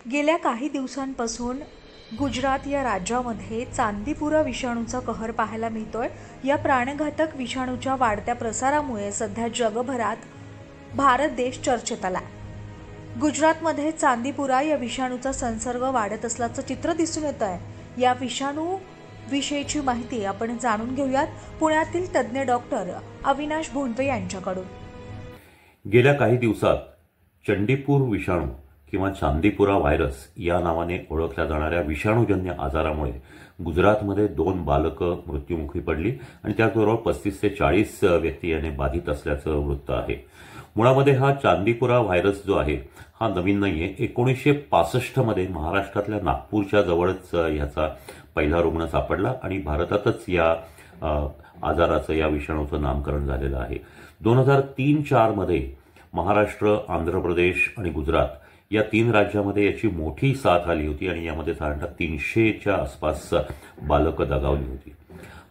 गेल्या काही दिवसांपासून गुजरात या राज्यामध्ये चांदीपुरा विषाणूचा कहर पाहायला मिळतोय। या प्राणघातक विषाणूच्या वाढत्या प्रसारामुळे सध्या जगभरात भारत देश चर्चेत आला। गुजरातमध्ये चांदीपुरा या विषाणूचा संसर्ग वाढत असल्याचं चित्र दिसून येत आहे। या विषाणू विषयीची माहिती आपण जाणून घेऊयात पुण्यातील तज्ञ डॉक्टर अविनाश भोंडवे यांच्याकडून। गेल्या काही दिवसात चंडीपूर विषाणू किंवा चांदीपुरा व्हायरस या नावाने ओळखल्या जाणाऱ्या विषाणूजन्य आजारामुळे गुजरातमध्ये 2 बालकं मृत्युमुखी पडली आणि त्याचबरोबर 35 ते 40 व्यक्ती याने बाधित असल्याचं वृत्त आहे। मुळामध्ये हा चांदीपुरा व्हायरस जो आहे हा नवीन नाहीये। 1965 मध्ये महाराष्ट्रातल्या नागपूरच्या जवळच याचा पहिला रुग्ण सापडला आणि भारतातच या आजाराचं या विषाणूचं नामकरण झालेलं आहे। 2003-4 मध्ये महाराष्ट्र, आंध्र प्रदेश आणि गुजरात या 3 राज्यामध्ये याची मोठी साथ आली होती आणि यामध्ये साधारणतः 300च्या आसपास बालकं दगावली होती।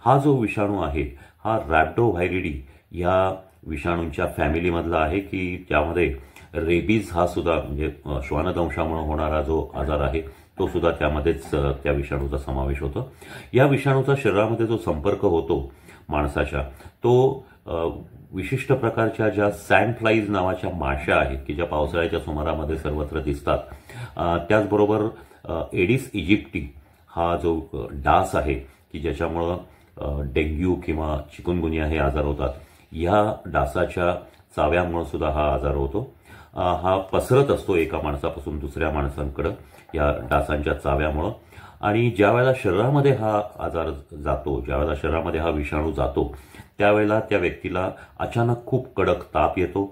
हा जो विषाणू आहे हा रॅप्डोव्हायरिडी या विषाणूंच्या फॅमिलीमधला आहे की त्यामध्ये रेबीज हा सुद्धा म्हणजे श्वानदंशामुळे होणारा जो आजार आहे तो सुद्धा त्यामध्येच त्या विषाणूचा समावेश होतो। या विषाणूचा शरीरामध्ये जो संपर्क होतो माणसाच्या तो विशिष्ट प्रकारच्या ज्या सँडफ्लाईज नावाच्या माशा आहेत की ज्या पावसाळ्याच्या सुमारामध्ये सर्वत्र दिसतात, त्याचबरोबर एडिस इजिप्टी हा जो डास आहे की ज्याच्यामुळं डेंग्यू किंवा चिकुनगुनिया हे आजार होतात, या डासाच्या चाव्यामुळे सुद्धा हा आजार होतो। हा पसरत असतो एका माणसापासून दुसऱ्या माणसांकडे या डासांच्या चाव्यामुळे आणि ज्यावेळेला शरीरामध्ये हा आजार जातो, ज्यावेळेला शरीरामध्ये हा विषाणू जातो त्यावेळेला त्या व्यक्तीला अचानक खूप कडक ताप येतो,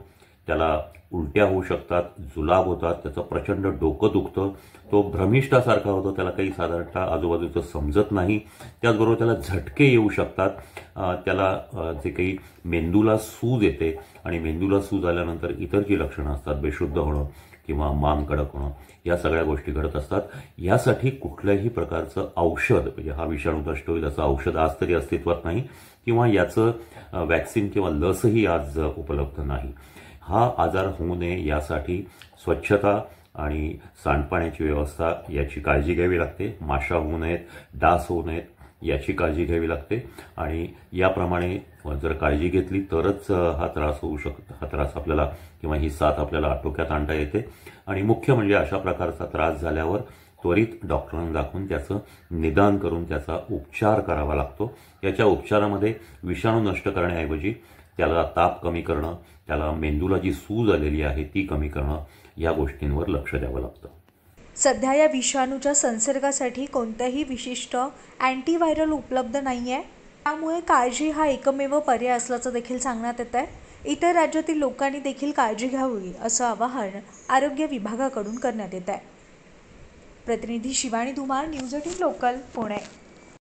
त्याला उलट्या होऊ शकतात, जुलाब होतात, त्याचं प्रचंड डोकं दुखतं, तो भ्रमिष्ठासारखा होतो, त्याला काही साधारणतः आजूबाजूचं समजत नाही, त्याचबरोबर त्याला झटके येऊ शकतात, त्याला जे काही मेंदूला सूज येते आणि मेंदूला सूज आल्यानंतर इतर जी लक्षणं असतात बेशुद्ध होणं किंवा मान कडक होणं या सगळ्या गोष्टी घडत असतात। यासाठी कुठल्याही प्रकारचं औषध म्हणजे हा विषाणू नष्ट होईल असं औषध आज तरी अस्तित्वात नाही किंवा याचं वॅक्सिन किंवा लसही आज उपलब्ध नाही। हा आजार होऊ नये यासाठी स्वच्छता आणि सांडपाण्याची व्यवस्था याची काळजी घ्यावी लागते। माशा होऊ नयेत, डास होऊ नयेत याची काळजी घ्यावी लागते आणि याप्रमाणे जर काळजी घेतली तरच हा त्रास होऊ शकतो, हा त्रास आपल्याला किंवा ही साथ आपल्याला आटोक्यात आणता येते आणि मुख्य म्हणजे अशा प्रकारचा त्रास झाल्यावर त्वरित डॉक्टरांना दाखवून त्याचं निदान करून त्याचा उपचार करावा लागतो। याच्या उपचारामध्ये विषाणू नष्ट करण्याऐवजी त्याला ताप कमी करणं, त्याला मेंदूला जी सूज आलेली आहे ती कमी करणं या गोष्टींवर लक्ष द्यावं लागतं। सध्या या विषाणूच्या संसर्गासाठी कोणताही विशिष्ट अँटीव्हायरल उपलब्ध नाहीये, त्यामुळे काळजी हा एकमेव पर्याय असल्याचं देखील सांगण्यात येत आहे। इतर राज्यातील लोकांनी देखील काळजी घ्यावी असं आवाहन आरोग्य विभागाकडून करण्यात येत आहे। प्रतिनिधी शिवानी धुमाळ, न्यूज 18 लोकल, पुणे।